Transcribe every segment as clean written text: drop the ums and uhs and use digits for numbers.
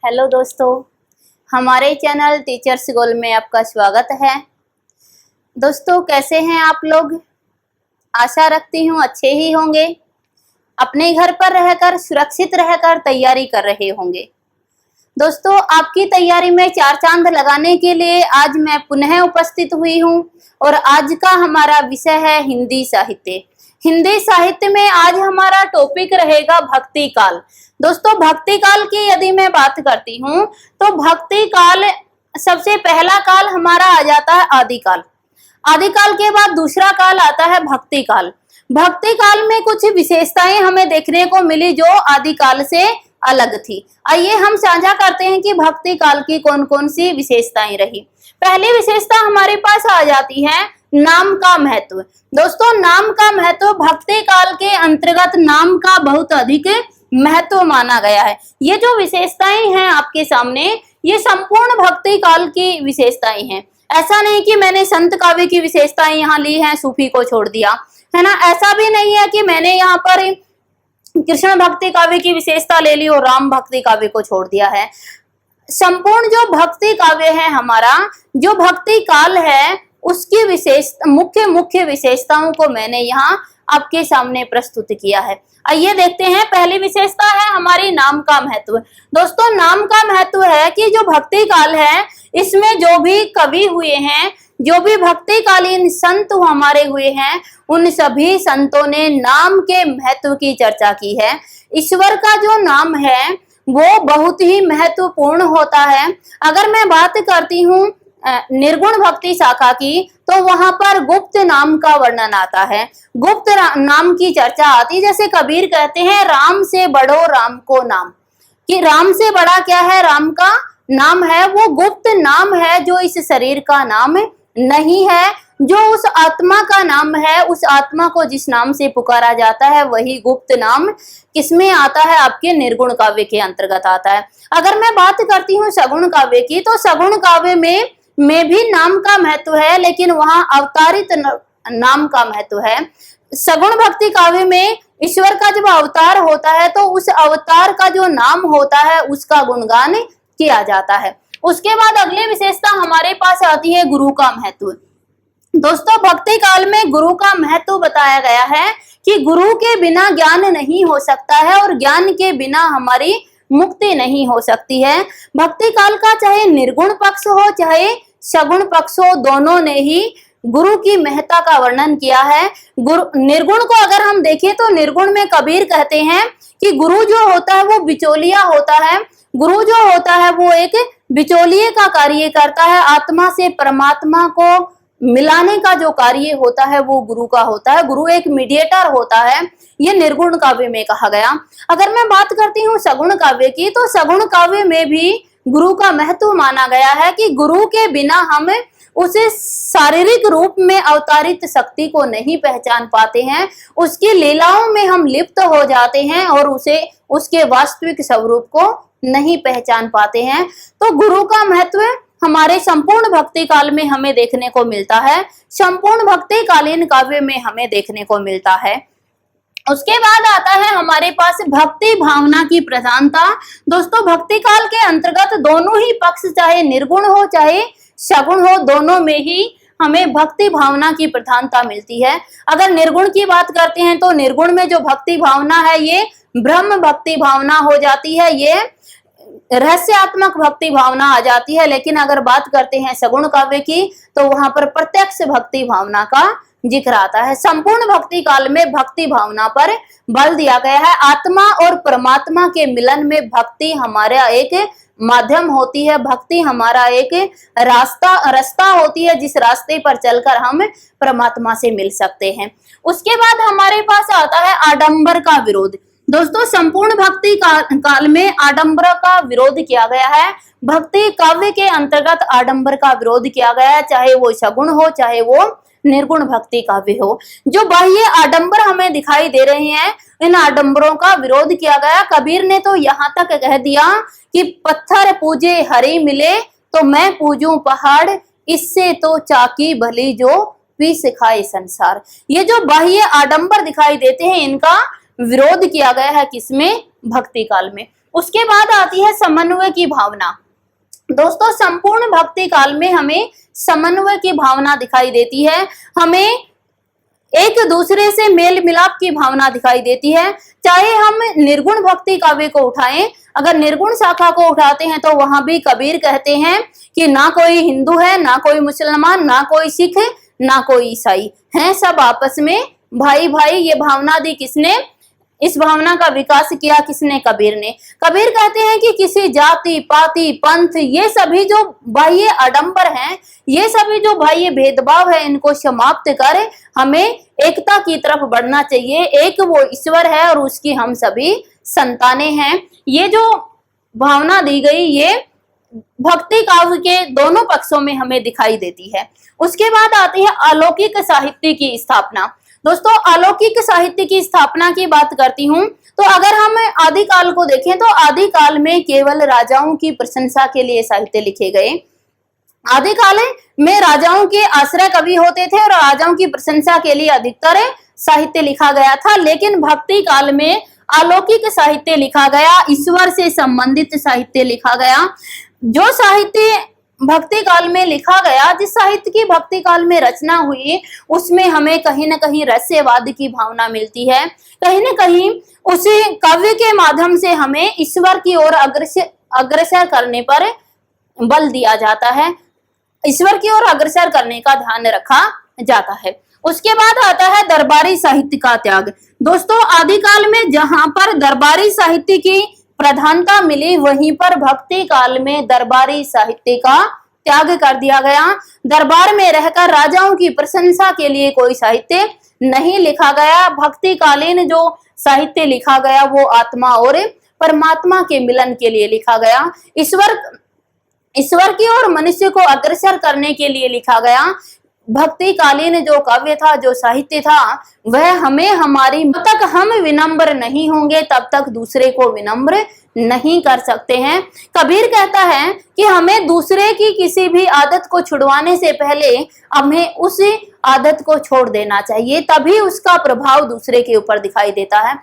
Hello दोस्तों, हमारे channel teachers गोल में आपका स्वागत है। दोस्तों, कैसे हैं आप लोग? आशा रखती हूँ अच्छे ही होंगे। अपने घर पर रहकर सुरक्षित रहकर तैयारी कर रहे होंगे। दोस्तों, आपकी तैयारी में चार चांद लगाने के लिए आज मैं पुनः उपस्थित हुई हूँ और आज का हमारा विषय है हिंदी साहित्य। हिंदी साहित्य में आज हमारा टॉपिक रहेगा भक्ति काल। दोस्तों, भक्ति काल की यदि मैं बात करती हूँ तो भक्ति काल सबसे पहला काल हमारा आ जाता है आदिकाल। आदिकाल के बाद दूसरा काल आता है भक्ति काल। भक्ति काल में कुछ विशेषताएं हमें देखने को मिली जो आदिकाल से अलग थी। आइए हम साझा करते हैं कि भक्ति काल की कौन कौन सी विशेषताएं रही। पहली विशेषता हमारे पास आ जाती है नाम का महत्व। दोस्तों, नाम का महत्व भक्ति काल के अंतर्गत नाम का बहुत अधिक महत्व माना गया है। ये जो विशेषताएं हैं आपके सामने, ये संपूर्ण भक्ति काल की विशेषताएं हैं। ऐसा नहीं कि मैंने संत काव्य की विशेषताएं यहाँ ली हैं, सूफी को छोड़ दिया, है ना। ऐसा भी नहीं है कि मैंने यहाँ पर कृष्ण भक्ति काव्य की विशेषता ले ली और राम भक्ति काव्य को छोड़ दिया है। संपूर्ण जो भक्ति काव्य है हमारा, जो भक्ति काल है, उसकी मुख्य विशेषताओं को मैंने यहाँ आपके सामने प्रस्तुत किया है। आइए देखते हैं। पहली विशेषता है हमारी नाम का महत्व। दोस्तों, नाम का महत्व है कि जो भक्ति काल है, इसमें जो भी कवि हुए हैं, जो भी भक्ति कालीन संत हमारे हुए हैं, उन सभी संतों ने नाम के महत्व की चर्चा की है। ईश्वर का जो नाम है वो बहुत ही महत्वपूर्ण होता है। अगर मैं बात करती हूँ निर्गुण भक्ति शाखा की, तो वहां पर गुप्त नाम का वर्णन आता है, गुप्त नाम की चर्चा आती। जैसे कबीर कहते हैं, राम से बड़ो राम को नाम, कि राम से बड़ा क्या है? राम का नाम है। वो गुप्त नाम है जो इस शरीर का नाम नहीं है, जो उस आत्मा का नाम है। उस आत्मा को जिस नाम से पुकारा जाता है वही गुप्त नाम किसमें आता है? आपके निर्गुण काव्य के अंतर्गत आता है। अगर मैं बात करती हूँ सगुण काव्य की, तो सगुण काव्य में भी नाम का महत्व है, लेकिन वहां अवतारित नाम का महत्व है। सगुण भक्ति काव्य में ईश्वर का जब अवतार होता है तो उस अवतार का जो नाम होता है उसका गुणगान किया जाता है। उसके बाद अगली विशेषता हमारे पास आती है गुरु का महत्व। दोस्तों, भक्ति काल में गुरु का महत्व बताया गया है कि गुरु के बिना ज्ञान नहीं हो सकता है और ज्ञान के बिना हमारी मुक्ति नहीं हो सकती है। भक्ति काल का चाहे निर्गुण पक्ष हो चाहे सगुण पक्ष हो, दोनों ने ही गुरु की महत्ता का वर्णन किया है। निर्गुण को अगर हम देखें तो निर्गुण में कबीर कहते हैं कि गुरु जो होता है वो बिचौलिया होता है। गुरु जो होता है वो एक बिचौलिए का कार्य करता है। आत्मा से परमात्मा को मिलाने का जो कार्य होता है वो गुरु का होता है। गुरु एक मीडिएटर होता है। ये निर्गुण काव्य में कहा गया। अगर मैं बात करती हूँ सगुण काव्य की, तो सगुण काव्य में भी गुरु का महत्व माना गया है कि गुरु के बिना हम उसे शारीरिक रूप में अवतारित शक्ति को नहीं पहचान पाते हैं। उसकी लीलाओं में हम लिप्त हो जाते हैं और उसे उसके वास्तविक स्वरूप को नहीं पहचान पाते हैं। तो गुरु का महत्व हमारे संपूर्ण भक्ति काल में हमें देखने को मिलता है, संपूर्ण भक्ति कालीन काव्य में हमें देखने को मिलता है। उसके बाद आता है हमारे पास भक्ति भावना की प्रधानता। दोस्तों, भक्ति काल के अंतर्गत दोनों ही पक्ष, चाहे निर्गुण हो चाहे सगुण हो, दोनों में ही हमें भक्ति भावना की प्रधानता मिलती है। अगर निर्गुण की बात करते हैं तो निर्गुण में जो भक्ति भावना है ये ब्रह्म भक्ति भावना हो जाती है, ये रहस्यात्मक भक्ति भावना आ जाती है। लेकिन अगर बात करते हैं सगुण काव्य की, तो वहां पर प्रत्यक्ष भक्ति भावना का जिक्र आता है। संपूर्ण भक्ति काल में भक्ति भावना पर बल दिया गया है। आत्मा और परमात्मा के मिलन में भक्ति हमारा एक माध्यम होती है। भक्ति हमारा एक रास्ता होती है, जिस रास्ते पर चलकर हम परमात्मा से मिल सकते हैं। उसके बाद हमारे पास आता है आडंबर का विरोध। दोस्तों, संपूर्ण भक्ति काल में आडंबर का विरोध किया गया है। भक्ति काव्य के अंतर्गत आडंबर का विरोध किया गया है, चाहे वो सगुण हो चाहे वो निर्गुण भक्ति काव्य हो। जो बाह्य आडंबर हमें दिखाई दे रहे हैं, इन आडंबरों का विरोध किया गया। कबीर ने तो यहाँ तक कह दिया कि पत्थर पूजे हरि मिले तो मैं पूजूं पहाड़, इससे तो चाकी भली जो पी सिखाए संसार। ये जो बाह्य आडंबर दिखाई देते हैं, इनका विरोध किया गया है किसमें? भक्ति काल में। उसके बाद आती है समन्वय की भावना। दोस्तों संपूर्ण भक्ति काल में हमें समन्वय की भावना दिखाई देती है, हमें एक दूसरे से मेल मिलाप की भावना दिखाई देती है। चाहे हम निर्गुण भक्ति काव्य को उठाएं, अगर निर्गुण शाखा को उठाते हैं तो वहां भी कबीर कहते हैं कि ना कोई हिंदू है, ना कोई मुसलमान, ना कोई सिख, ना कोई ईसाई है, सब आपस में भाई भाई। ये भावना दी किसने? इस भावना का विकास किया किसने? कबीर ने। कबीर कहते हैं कि किसी जाति पाति पंथ ये सभी जो बाह्य आडंबर हैं, ये सभी जो बाह्य भेदभाव है, इनको समाप्त कर हमें एकता की तरफ बढ़ना चाहिए। एक वो ईश्वर है और उसकी हम सभी संतानें हैं। ये जो भावना दी गई ये भक्ति काव्य के दोनों पक्षों में हमें दिखाई देती है। उसके बाद आती है अलौकिक साहित्य की स्थापना। दोस्तों अलौकिक साहित्य की स्थापना की बात करती हूँ तो अगर हम आदिकाल को देखें तो आदिकाल में केवल राजाओं की प्रशंसा के लिए साहित्य लिखे गए। आदिकाल में राजाओं के आश्रय कवि होते थे और राजाओं की प्रशंसा के लिए अधिकतर साहित्य लिखा गया था। लेकिन भक्ति काल में अलौकिक साहित्य लिखा गया, ईश्वर से संबंधित साहित्य लिखा गया। जो साहित्य भक्ति काल में लिखा गया, जिस साहित्य की भक्ति काल में रचना हुई, उसमें हमें कहीं न कहीं रहस्यवाद की भावना मिलती है। कहीं न कहीं उस काव्य के माध्यम से हमें ईश्वर की ओर अग्रसर करने पर बल दिया जाता है, ईश्वर की ओर अग्रसर करने का ध्यान रखा जाता है। उसके बाद आता है दरबारी साहित्य का त्याग। दोस्तों आदिकाल में जहां पर दरबारी साहित्य की प्रधानता मिली, वहीं पर भक्ति काल में दरबारी साहित्य का त्याग कर दिया गया। दरबार में रहकर राजाओं की प्रशंसा के लिए कोई साहित्य नहीं लिखा गया। भक्ति कालीन जो साहित्य लिखा गया वो आत्मा और परमात्मा के मिलन के लिए लिखा गया, ईश्वर की ओर मनुष्य को अग्रसर करने के लिए लिखा गया। भक्ति कालीन जो काव्य था, जो साहित्य था, वह हमें हमारी जब तक हम विनम्र नहीं होंगे तब तक दूसरे को विनम्र नहीं कर सकते हैं। कबीर कहता है कि हमें दूसरे की किसी भी आदत को छुड़वाने से पहले हमें उस आदत को छोड़ देना चाहिए, तभी उसका प्रभाव दूसरे के ऊपर दिखाई देता है।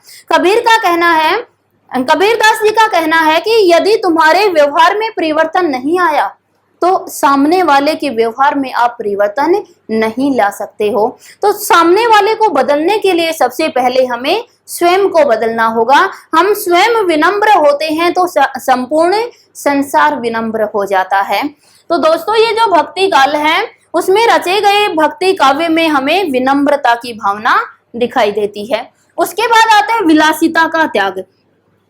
कबीरदास जी का कहना है कि यदि तुम्हारे व्यवहार में परिवर्तन नहीं आया तो सामने वाले के व्यवहार में आप परिवर्तन नहीं ला सकते हो। तो सामने वाले को बदलने के लिए सबसे पहले हमें स्वयं को बदलना होगा। हम स्वयं विनम्र होते हैं तो संपूर्ण संसार विनम्र हो जाता है। तो दोस्तों ये जो भक्ति काल है उसमें रचे गए भक्ति काव्य में हमें विनम्रता की भावना दिखाई देती है। उसके बाद आता है विलासिता का त्याग।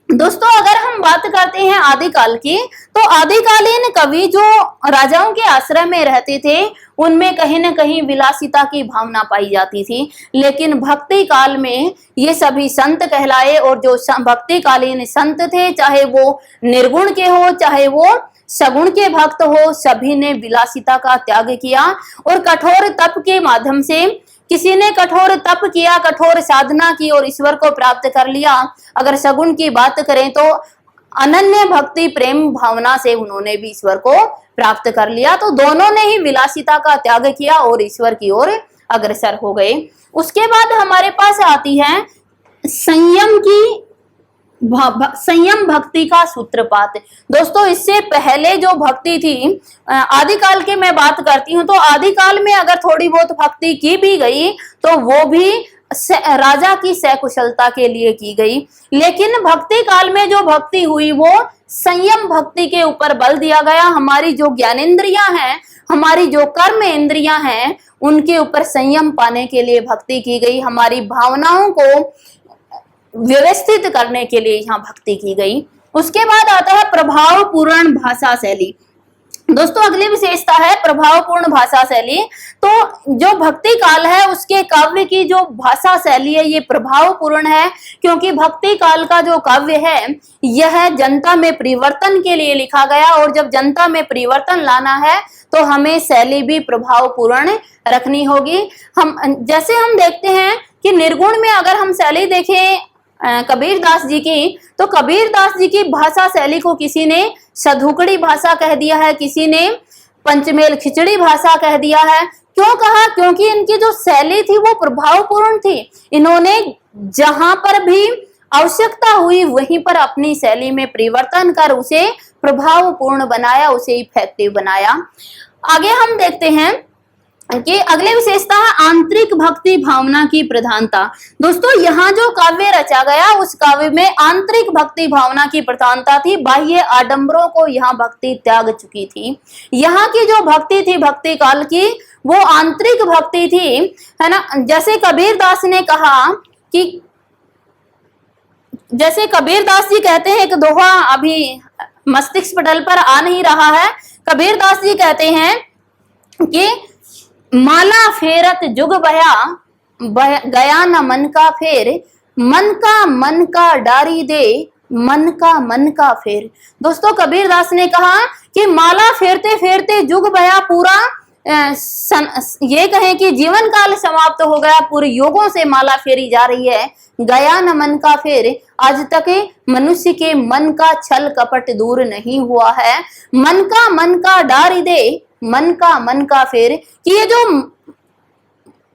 दोस्तों अगर हम बात करते हैं आदिकाल की, तो आदिकालीन कवि जो राजाओं के आश्रय में रहते थे उनमें कहीं न कहीं विलासिता की भावना पाई जाती थी। लेकिन भक्ति काल में ये सभी संत कहलाए और जो भक्ति कालीन संत थे, चाहे वो निर्गुण के हो चाहे वो सगुण के भक्त हो, सभी ने विलासिता का त्याग किया और कठोर तप के माध्यम से, किसी ने कठोर तप किया, कठोर साधना की और ईश्वर को प्राप्त कर लिया। अगर सगुण की बात करें तो अनन्य भक्ति प्रेम भावना से उन्होंने भी ईश्वर को प्राप्त कर लिया। तो दोनों ने ही विलासिता का त्याग किया और ईश्वर की ओर अग्रसर हो गए। उसके बाद हमारे पास आती है संयम भक्ति का सूत्रपात। दोस्तों इससे पहले जो भक्ति थी, आदिकाल की मैं बात करती हूँ, तो आदिकाल में अगर थोड़ी बहुत भक्ति की भी गई तो वो भी राजा की सकुशलता के लिए की गई। लेकिन भक्ति काल में जो भक्ति हुई वो संयम भक्ति के ऊपर बल दिया गया। हमारी जो ज्ञानेंद्रियां हैं, हमारी जो कर्म इंद्रियां हैं, उनके ऊपर संयम पाने के लिए भक्ति की गई। हमारी भावनाओं को व्यवस्थित करने के लिए यहाँ भक्ति की गई। उसके बाद आता है प्रभावपूर्ण भाषा शैली। दोस्तों अगली विशेषता है प्रभावपूर्ण भाषा शैली। तो जो भक्ति काल है उसके काव्य की जो भाषा शैली है ये प्रभावपूर्ण है, क्योंकि भक्ति काल का जो काव्य है यह जनता में परिवर्तन के लिए लिखा गया, और जब जनता में परिवर्तन लाना है तो हमें शैली भी प्रभावपूर्ण रखनी होगी। जैसे हम देखते हैं कि निर्गुण में अगर हम शैली देखें कबीरदास जी की, तो कबीरदास जी की भाषा शैली को किसी ने सधुकड़ी भाषा कह दिया है, किसी ने पंचमेल खिचड़ी भाषा कह दिया है। क्यों कहा? क्योंकि इनकी जो शैली थी वो प्रभावपूर्ण थी। इन्होंने जहां पर भी आवश्यकता हुई वहीं पर अपनी शैली में परिवर्तन कर उसे प्रभावपूर्ण बनाया, उसे इफेक्टिव बनाया। आगे हम देखते हैं कि अगले विशेषता है आंतरिक भक्ति भावना की प्रधानता। दोस्तों यहाँ जो काव्य रचा गया उस काव्य में आंतरिक भक्ति भावना की प्रधानता थी। बाह्य आडंबरों को यहाँ भक्ति त्याग चुकी थी। यहाँ की जो भक्ति थी भक्ति काल की, वो आंतरिक भक्ति थी, है ना। जैसे कबीरदास ने कहा कि, जैसे कबीरदास जी कहते हैं, एक दोहा अभी मस्तिष्क पटल पर आ नहीं रहा है। कबीरदास जी कहते हैं कि माला फेरत जुग बया गया न मन का फेर, मन का डारी दे मन का फेर। दोस्तों कबीरदास ने कहा कि माला फेरते फेरते जुग बया, पूरा ये कहें कि जीवन काल समाप्त हो गया, पूरे युगों से माला फेरी जा रही है। गया न मन का फेर, आज तक मनुष्य के मन का छल कपट दूर नहीं हुआ है। मन का डारी दे मन का फेर, कि ये जो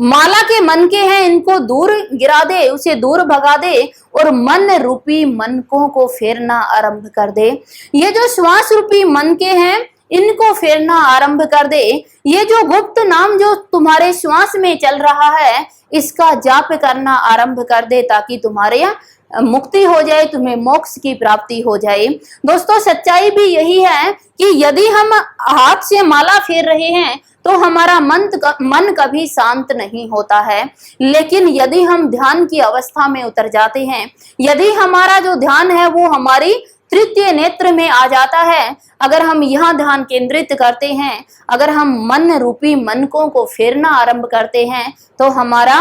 माला के मन के हैं इनको दूर गिरा दे, उसे दूर भगा दे और मन रूपी मनकों को फेरना आरंभ कर दे। ये जो श्वास रूपी मन के हैं इनको फेरना आरंभ कर दे। ये जो गुप्त नाम जो तुम्हारे श्वास में चल रहा है इसका जाप करना आरंभ कर दे, ताकि तुम्हारे मुक्ति हो जाए, तुम्हें मोक्ष की प्राप्ति हो जाए। दोस्तों सच्चाई भी यही है कि यदि हम हाथ से माला फेर रहे हैं तो हमारा मन कभी शांत नहीं होता है। लेकिन यदि हम ध्यान की अवस्था में उतर जाते हैं, यदि हमारा जो ध्यान है वो हमारी तृतीय नेत्र में आ जाता है, अगर हम यहाँ ध्यान केंद्रित करते हैं, अगर हम मन रूपी मनकों को फेरना आरंभ करते हैं, तो हमारा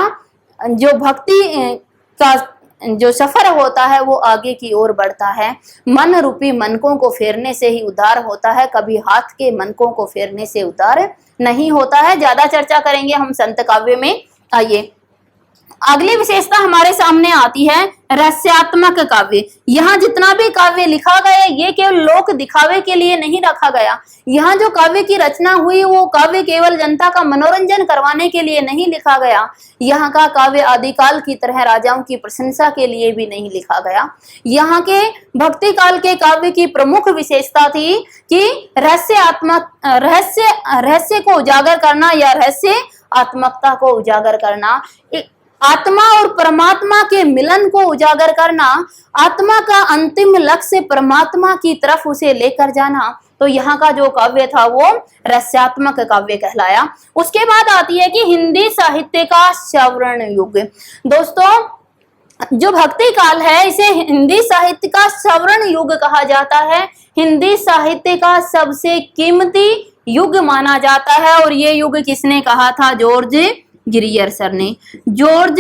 जो भक्ति का जो सफर होता है वो आगे की ओर बढ़ता है। मन रूपी मनकों को फेरने से ही उद्धार होता है, कभी हाथ के मनकों को फेरने से उद्धार नहीं होता है। ज्यादा चर्चा करेंगे हम संत काव्य में। आइए अगली विशेषता हमारे सामने आती है रहस्यात्मक काव्य। यहाँ जितना भी काव्य लिखा गया ये केवल लोक दिखावे के लिए नहीं रखा गया। यहाँ जो काव्य की रचना हुई वो काव्य केवल जनता का मनोरंजन करवाने के लिए नहीं लिखा गया। यहाँ का काव्य आदिकाल की तरह राजाओं की प्रशंसा के लिए भी नहीं लिखा गया। यहाँ के भक्ति काल के काव्य की प्रमुख विशेषता थी कि रहस्य को उजागर करना या रहस्य आत्मकता को उजागर करना, आत्मा और परमात्मा के मिलन को उजागर करना, आत्मा का अंतिम लक्ष्य परमात्मा की तरफ उसे लेकर जाना। तो यहाँ का जो काव्य था वो रहस्यात्मक काव्य कहलाया। उसके बाद आती है कि हिंदी साहित्य का स्वर्ण युग। दोस्तों जो भक्ति काल है इसे हिंदी साहित्य का स्वर्ण युग कहा जाता है। हिंदी साहित्य का सबसे कीमती युग माना जाता है। और ये युग किसने कहा था? जॉर्ज ग्रियर्सन ने। जॉर्ज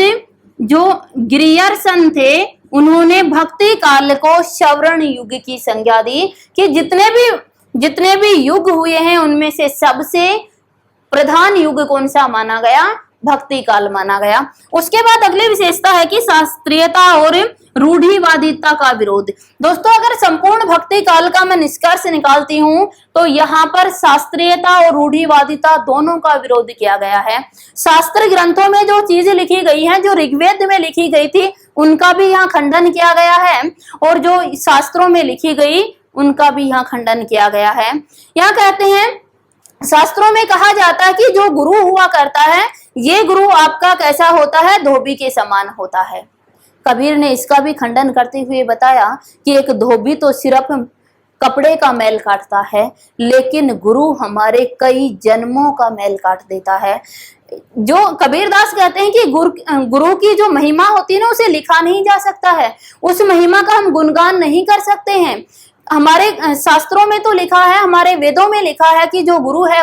जो ग्रियर्सन थे उन्होंने भक्ति काल को स्वर्ण युग की संज्ञा दी कि जितने भी युग हुए हैं उनमें से सबसे प्रधान युग कौन सा माना गया? भक्ति काल माना गया। उसके बाद अगली विशेषता है कि शास्त्रीयता और रूढ़िवादिता का विरोध। दोस्तों अगर संपूर्ण भक्ति काल का मैं निष्कर्ष निकालती हूँ तो यहाँ पर शास्त्रीयता और रूढ़िवादिता दोनों का विरोध किया गया है। शास्त्र ग्रंथों में जो चीजें लिखी गई हैं, जो ऋग्वेद में लिखी गई थी उनका भी यहाँ खंडन किया गया है और जो शास्त्रों में लिखी गई उनका भी यहाँ खंडन किया गया है। यहाँ कहते हैं शास्त्रों में कहा जाता है कि जो गुरु हुआ करता है ये गुरु आपका कैसा होता है? धोबी के समान होता है। कबीर ने इसका भी खंडन करते हुए बताया कि एक धोबी तो सिर्फ कपड़े का मैल काटता है, लेकिन गुरु हमारे कई जन्मों का मैल काट देता है। जो कबीरदास कहते हैं कि गुरु की जो महिमा होती है ना उसे लिखा नहीं जा सकता है, उस महिमा का हम गुणगान नहीं कर सकते हैं। हमारे शास्त्रों में तो लिखा है, हमारे वेदों में लिखा है कि जो गुरु है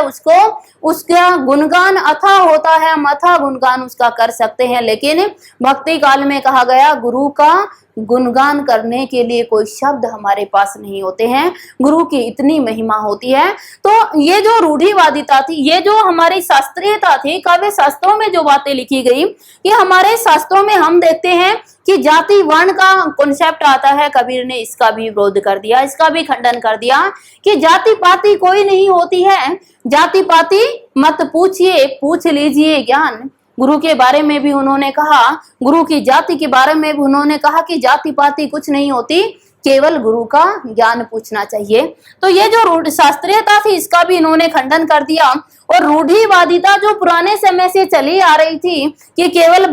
उसका गुणगान अथाह होता है, हम अथाह गुणगान उसका कर सकते हैं। लेकिन भक्ति काल में कहा गया गुरु का गुणगान करने के लिए कोई शब्द हमारे पास नहीं होते हैं, गुरु की इतनी महिमा होती है। तो ये जो रूढ़िवादिता थी, ये जो हमारी शास्त्रीयता थी, काव्य शास्त्रों में जो बातें लिखी गई, ये हमारे शास्त्रों में हम देखते हैं कि जाति वर्ण का कॉन्सेप्ट आता है। कबीर ने इसका भी विरोध कर दिया, इसका भी खंडन कर दिया कि जाति पाति कोई नहीं होती है, जाति पाति मत पूछिए, पूछ लीजिए ज्ञान, गुरु के बारे में भी उन्होंने कहा, गुरु की जाति के बारे में भी उन्होंने कहा कि जाति पाति कुछ नहीं होती, केवल गुरु का ज्ञान पूछना चाहिए। तो ये जो शास्त्रीयता थी इसका भी इन्होंने खंडन कर दिया। और रूढ़िवादिता जो पुराने समय से चली आ रही थी कि केवल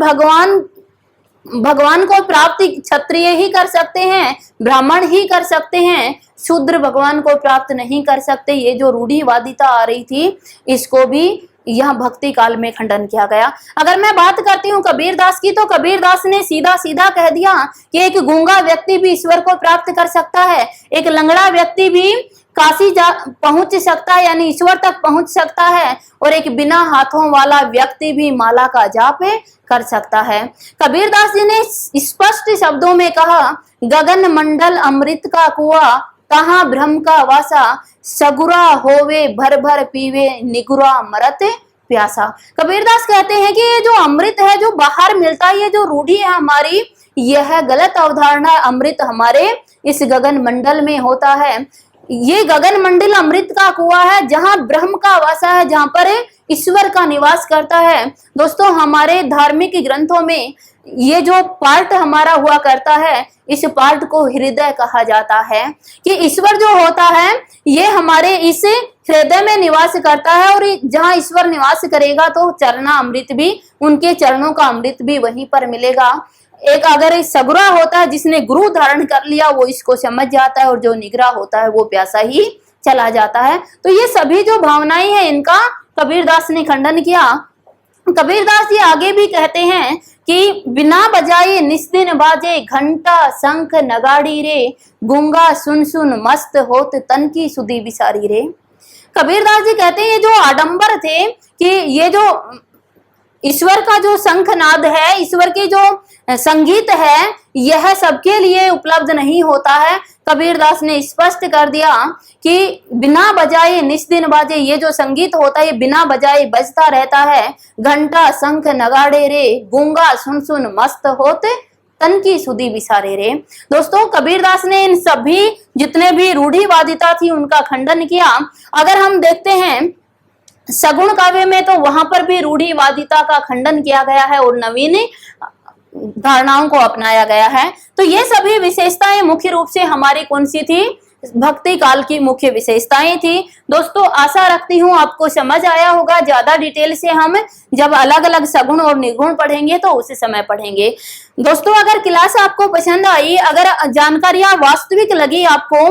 भगवान को प्राप्ति क्षत्रिय ही कर सकते हैं, ब्राह्मण ही कर सकते हैं, शूद्र भगवान को प्राप्त नहीं कर सकते, ये जो रूढ़िवादिता आ रही थी इसको भी यह भक्ति काल में खंडन किया गया। अगर मैं बात करती हूँ कबीरदास की, तो कबीरदास ने सीधा सीधा कह दिया कि एक गूंगा व्यक्ति भी ईश्वर को प्राप्त कर सकता है, एक लंगड़ा व्यक्ति भी काशी पहुंच सकता है, यानी ईश्वर तक पहुंच सकता है, और एक बिना हाथों वाला व्यक्ति भी माला का जाप कर सकता है। कबीरदास जी ने स्पष्ट शब्दों में कहा, गगन मंडल अमृत का कुआं, कहाँ ब्रह्म का वासा, सगुरा होवे भर भर पीवे, निगुरा मरत प्यासा। कबीरदास कहते हैं कि ये जो अमृत है जो बाहर मिलता है, ये जो रूढ़ी है हमारी, यह गलत अवधारणा है। अमृत हमारे इस गगन मंडल में होता है। ये गगन मंडल अमृत का कुआं है जहां ब्रह्म का वासा है, जहां पर ईश्वर का निवास करता है। दोस्तों, हमारे धार्मिक ग्रंथों में ये जो पार्ट हमारा हुआ करता है, इस पार्ट को हृदय कहा जाता है, कि ईश्वर जो होता है ये हमारे इस हृदय में निवास करता है, और जहां ईश्वर निवास करेगा तो चरना अमृत भी, उनके चरणों का अमृत भी वहीं पर मिलेगा। एक अगर सगुरा होता है, जिसने गुरु धारण कर लिया, वो इसको समझ जाता है, और जो निगरा होता है वो प्यासा ही चला जाता है। तो ये सभी जो भावनाएं हैं इनका कबीरदास ने खंडन किया। कबीरदास जी आगे भी कहते हैं कि बिना बजाए निस्दिन बाजे, घंटा शंख नगाड़ी रे, गूंगा सुन सुन मस्त होत, तन की सुधी बिसारी रे। कबीरदास जी कहते हैं ये जो आडंबर थे कि ये जो ईश्वर का जो शंखनाद है, ईश्वर की जो संगीत है, यह सबके लिए उपलब्ध नहीं होता है। कबीरदास ने स्पष्ट कर दिया कि बिना बजाए निस्दिन बाजे, ये जो संगीत होता है ये बिना बजाए बजता रहता है। घंटा शंख नगाड़े रे, गूंगा सुन सुन मस्त होते, तन की सुधी बिसारे रे। दोस्तों, कबीरदास ने इन सभी जितने भी रूढ़िवादिता थी उनका खंडन किया। अगर हम देखते हैं सगुण काव्य में, तो वहां पर भी रूढ़िवादिता का खंडन किया गया है और नवीन धारणाओं को अपनाया गया है। तो ये सभी विशेषताएं मुख्य रूप से हमारी कौन सी थी? भक्ति काल की मुख्य विशेषताएं थी। दोस्तों, आशा रखती हूँ आपको समझ आया होगा। ज्यादा डिटेल से हम जब अलग अलग सगुण और निर्गुण पढ़ेंगे तो उसी समय पढ़ेंगे। दोस्तों, अगर क्लास आपको पसंद आई, अगर जानकारियां वास्तविक लगी आपको,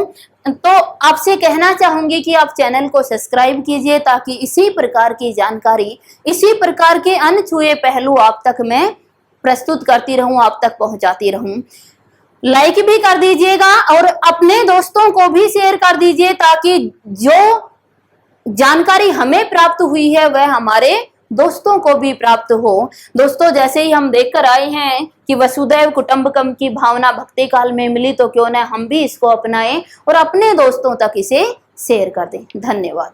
तो आपसे कहना चाहूंगी कि आप चैनल को सब्सक्राइब कीजिए, ताकि इसी प्रकार की जानकारी, इसी प्रकार के अनछुए पहलू आप तक मैं प्रस्तुत करती रहूं, आप तक पहुंचाती रहूं। लाइक भी कर दीजिएगा और अपने दोस्तों को भी शेयर कर दीजिए, ताकि जो जानकारी हमें प्राप्त हुई है वह हमारे दोस्तों को भी प्राप्त हो। दोस्तों, जैसे ही हम देखकर आए हैं कि वसुदैव कुटुंबकम की भावना भक्ति काल में मिली, तो क्यों न हम भी इसको अपनाएं और अपने दोस्तों तक इसे शेयर कर दें। धन्यवाद।